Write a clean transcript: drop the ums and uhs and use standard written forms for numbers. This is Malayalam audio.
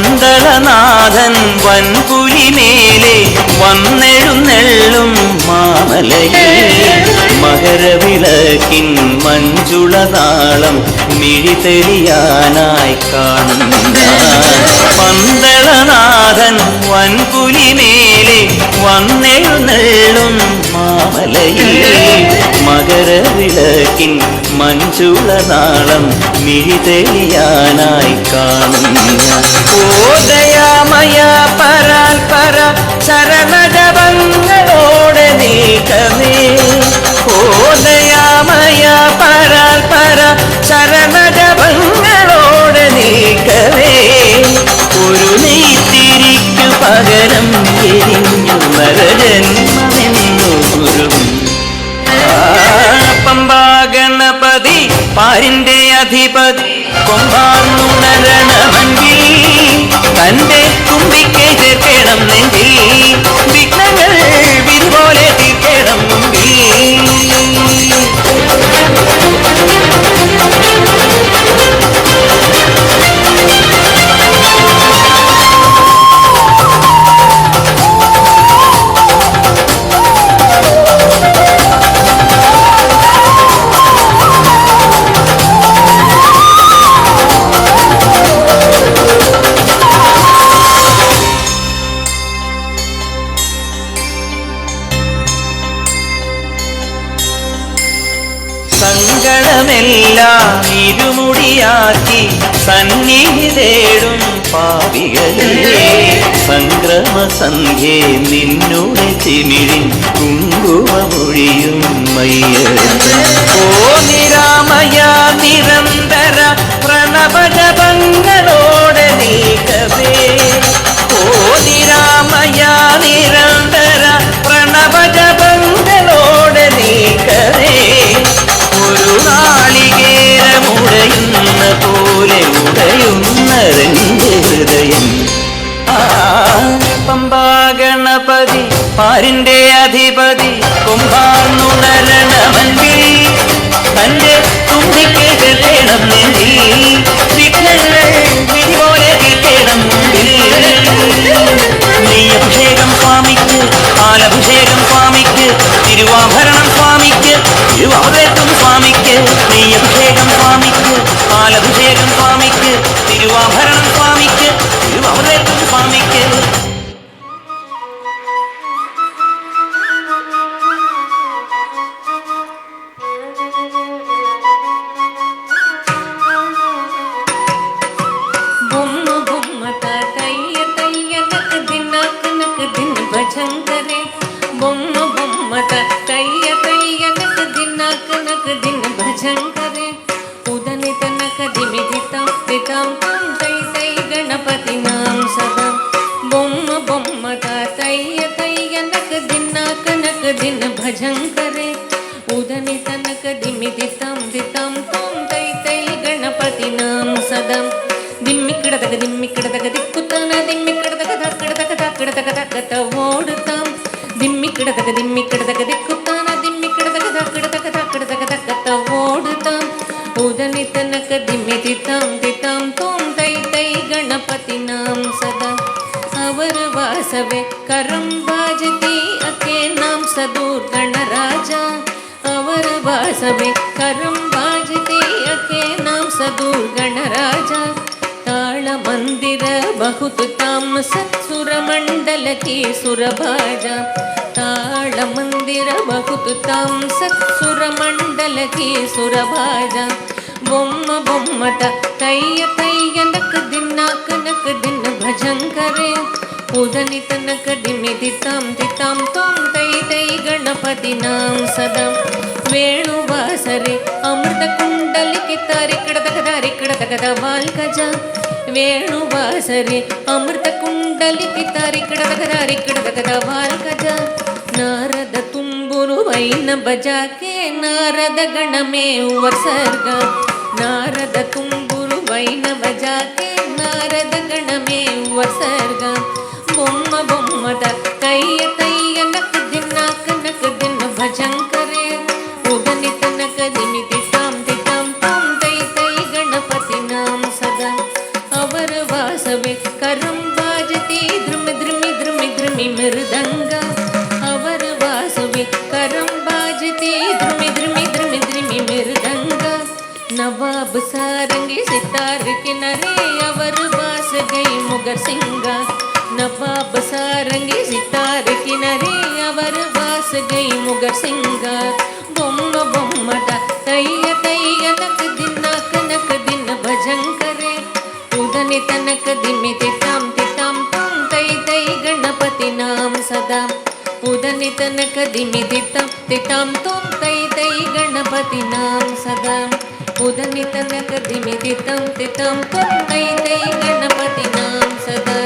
പന്തളനാഥൻ വൻപുലിമേലെ വന്നെഴുന്നെള്ളും മാമലയിൽ മകരവിളക്കിൻ മഞ്ജുളനാളം മിഴിതെളിയാനായി കാണുന്ന പന്തളനാഥൻ വൻപുലിമേലെ വന്നെഴുന്നെള്ളും മാമലയിൽ മകരവിളക്കിൻ മഞ്ജുളനാളം മിഴിതെളിയാനായി കാണുന്ന ഓദയാമയ പരാൽപര ചരണജപങ്ങളോടെ നീക്കമേ ഓദയാമയ പരാൽപര ചരണജപങ്ങളോടെ നീക്കമേ ഒരു നെയ്ത്തിരിക്കു പകരം എരിഞ്ഞു നരജന്മമെന്നു ഗുരു പമ്പാ ഗണപതി പാരിന്റെ അധിപതി കൊമ്പാർന്നുണരണമങ്കിൽ തന്റെ തുമ്പിക്കെ ചേർക്കണം നെഞ്ചിൽ വിഘ്നങ്ങൾ വിധിപോലെ തീർക്കണം മുമ്പിൽ സങ്കടമെല്ലാം ഇരുമുടിയാക്കി സന്നിധി തേടും പാപികളെ സംക്രമസന്ധ്യേ നിന്നുടെ ചിമിഴിൻ കുങ്കുമമൊഴിയും മയ്യപ്പൻ ഓ നിരാമയ നിരന്തര പ്രണവജപങ്ങളോടെ നീക്കവേ ഓ നിരാമയ നിരന്തര പ്രണവജപങ്ങളോടെ നീക്കവേ ഒരു നാളികേരമുടയുന്ന പോലെ ഉടയുന്ന രണ്ട് ഹൃദയം പമ്പാ ഗണപതി പാരിന്റെ അധിപതി കൊമ്പാർന്നുണരണമങ്കിൽ തന്റെ തുമ്പിക്കെ ചേർക്കണം നെഞ്ചിൽ വിഘ്നങ്ങൾ വിധിപോലെ തീർക്കണം മുമ്പിൽ നെയ്യഭിഷേകം സ്വാമിക്ക് പാലഭിഷേകം സ്വാമിക്ക് തിരുവാഭരണം സ്വാമിക്ക് തിരുവാഭരണം സ്വാമിക്ക് നെയ്യഭിഷേകം സ്വാമിക്ക് പാലഭിഷേകം സ്വാമിക്ക് തിരുവാഭരണം സ്വാമിക്ക് തിരുവാഭരണം സ്വാമിക്ക് गणपति नाम सदा बोम बोम तैय तैय नक दिन कनक दिन भजन करे उदनि तनक दिमि दितम दितम तोम तै तै गणपति नाम सदा दिम्मिकड़दक दिक्कुतन दिम्मिकड़दक धक्कड़दक धक्कड़दक धक्कत ओडुताम दिम्मिकड़दक दिक्कुतन दिम्मिकड़दक धक्कड़दक धक्कड़दक धक्कत ओडुताम उदनि तनक दिमि दितम दितम तोम तै तै गणपति नाम सदा अवर वासवे करम बाजती अके नाम सदूर गणराजा अवर वासवे करम बाजती अके नाम सदूर गणराजा ताल मंदिर बहुत ताम सत्सुर मंडल की सुरभाजा ताल मंदिर बहुत ताम सत्सुर मंडल की सुरभाजा बोम बोम तैय तैय नक दिन भजन करे उदनि तनक दिमि दितम दितम तोम तै तै गणपति नाम सदा वेणुवासरे अमृत कुंडलिके तारिकड़दक वाल गजा वेणुवासरे अमृत कुंडलिके तारिकड़दक वाल गजा नारद तुम्बुरु वैन बजाके नारद गण में वर्सर्ग नारद तुम्बुरु वैन बजाके नारद गण में वर्सर्ग बोम बोम तैय तैय नक दिन भजन करे नवाब सारंगी सितार किनारे अवर बास गई मुगर सिंगा नवाब सारंगी सितार किनारे अवर बास गई मुगर सिंगा बొమ్మ బొమ్మట తయ్య తయ్య నక్ दिन भजन करे उदनि तनक दिमि तिताम तिताम तुम तै तै गणपति नाम सदा उदनि तनक दिमि तिताम तिताम तुम तै तै गणपति नाम सदा उदनि तनक दिमि तिताम तिताम तुम तै तै गणपति नाम सदा